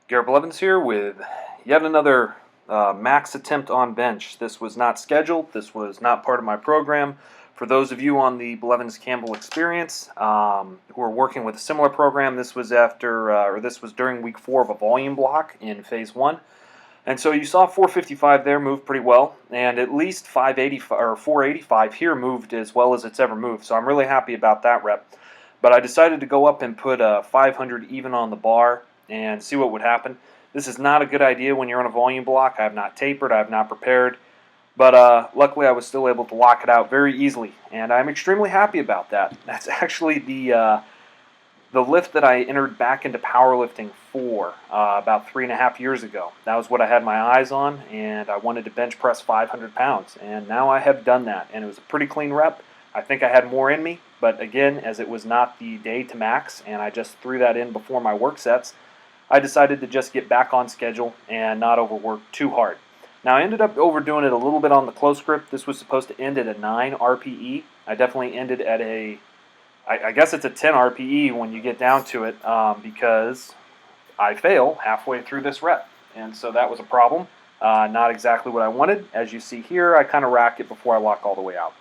Garrett Blevins here with yet another max attempt on bench. This was not scheduled. This was not part of my program. For those of you on the Blevins Campbell experience who are working with a similar program, this was during week 4 of a volume block in phase 1. And so you saw 455 there move pretty well, and at least 585 or 485 here moved as well as it's ever moved. So I'm really happy about that rep. But I decided to go up and put 500 even on the bar and see what would happen. This is not a good idea when you're on a volume block. I have not tapered, I have not prepared, but luckily I was still able to lock it out very easily, and I'm extremely happy about that. That's actually the lift that I entered back into powerlifting for about 3.5 years ago. That was what I had my eyes on, and I wanted to bench press 500 pounds, and now I have done that, and it was a pretty clean rep. I think I had more in me, but again, as it was not the day to max, and I just threw that in before my work sets, I decided to just get back on schedule and not overwork too hard. Now, I ended up overdoing it a little bit on the close grip. This was supposed to end at a 9 RPE. I definitely ended at I guess it's a 10 RPE when you get down to it because I fail halfway through this rep. And so that was a problem. Not exactly what I wanted. As you see here, I kind of rack it before I lock all the way out.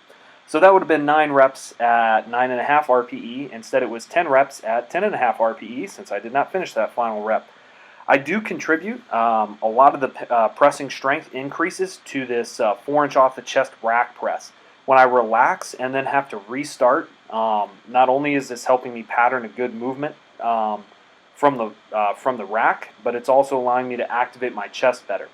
So that would have been 9 reps at 9.5 RPE. Instead, it was 10 reps at 10.5 RPE since I did not finish that final rep. I do contribute a lot of the pressing strength increases to this 4-inch off the chest rack press. When I relax and then have to restart, not only is this helping me pattern a good movement from the rack, but it's also allowing me to activate my chest better.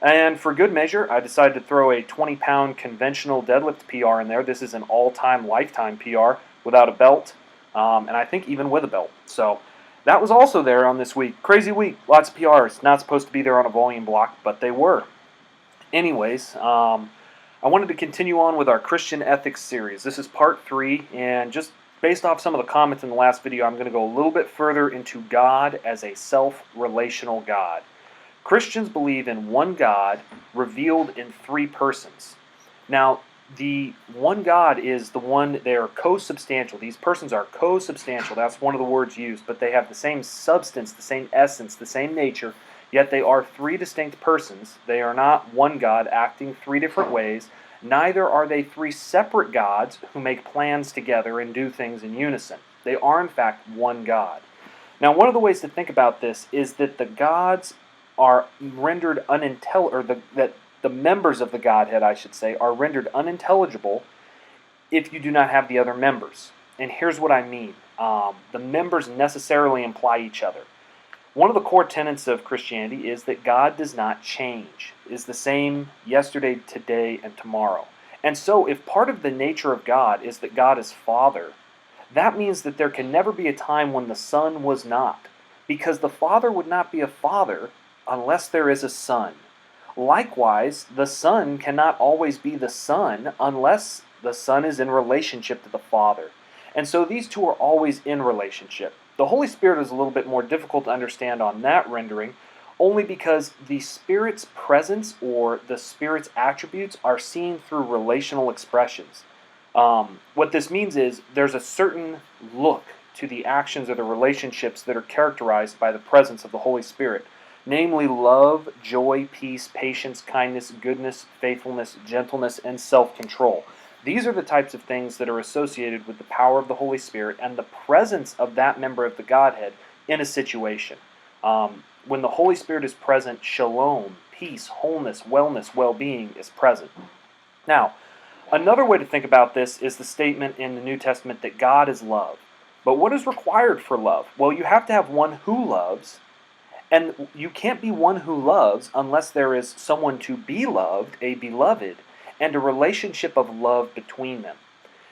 And for good measure, I decided to throw a 20-pound conventional deadlift PR in there. This is an all-time, lifetime PR without a belt, and I think even with a belt. So that was also there on this week. Crazy week, lots of PRs. Not supposed to be there on a volume block, but they were. Anyways, I wanted to continue on with our Christian ethics series. This is part 3, and just based off some of the comments in the last video, I'm going to go a little bit further into God as a self-relational God. Christians believe in one God revealed in 3 persons. Now, the one God is the one, they are co-substantial. These persons are co-substantial. That's one of the words used, but they have the same substance, the same essence, the same nature, yet they are 3 distinct persons. They are not one God acting 3 different ways. Neither are they 3 separate gods who make plans together and do things in unison. They are, in fact, one God. Now, one of the ways to think about this is that the gods are rendered unintelligible, that the members of the Godhead, I should say, are rendered unintelligible if you do not have the other members. And here's what I mean. The members necessarily imply each other. One of the core tenets of Christianity is that God does not change, is the same yesterday, today, and tomorrow. And so if part of the nature of God is that God is Father, that means that there can never be a time when the Son was not, because the Father would not be a Father unless there is a Son. Likewise, the Son cannot always be the Son unless the Son is in relationship to the Father. And so these two are always in relationship. The Holy Spirit is a little bit more difficult to understand on that rendering, only because the Spirit's presence or the Spirit's attributes are seen through relational expressions. What this means is there's a certain look to the actions or the relationships that are characterized by the presence of the Holy Spirit. Namely, love, joy, peace, patience, kindness, goodness, faithfulness, gentleness, and self-control. These are the types of things that are associated with the power of the Holy Spirit and the presence of that member of the Godhead in a situation. When the Holy Spirit is present, shalom, peace, wholeness, wellness, well-being is present. Now, another way to think about this is the statement in the New Testament that God is love. But what is required for love? Well, you have to have one who loves. And you can't be one who loves unless there is someone to be loved, a beloved, and a relationship of love between them.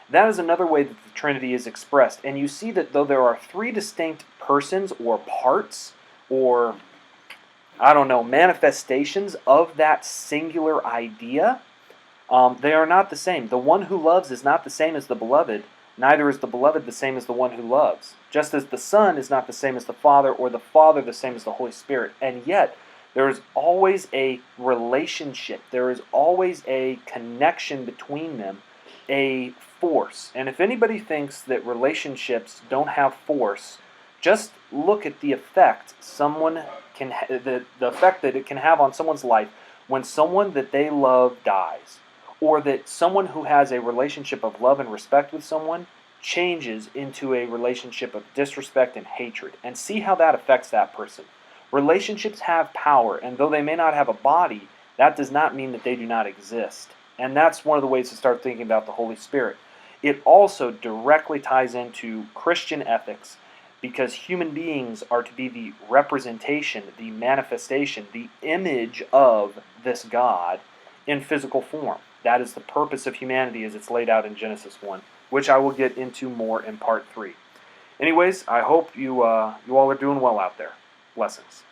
That is another way that the Trinity is expressed. And you see that though there are 3 distinct persons or parts or, manifestations of that singular idea, they are not the same. The one who loves is not the same as the beloved. Neither is the beloved the same as the one who loves. Just as the Son is not the same as the Father, or the Father the same as the Holy Spirit. And yet, there is always a relationship. There is always a connection between them, a force. And if anybody thinks that relationships don't have force, Just look at the effect the effect that it can have on someone's life when someone that they love dies, or that someone who has a relationship of love and respect with someone changes into a relationship of disrespect and hatred, and see how that affects that person. Relationships have power, and though they may not have a body, that does not mean that they do not exist. And that's one of the ways to start thinking about the Holy Spirit. It also directly ties into Christian ethics, because human beings are to be the representation, the manifestation, the image of this God in physical form. That is the purpose of humanity as it's laid out in Genesis 1, which I will get into more in part 3. Anyways, I hope you all are doing well out there. Blessings.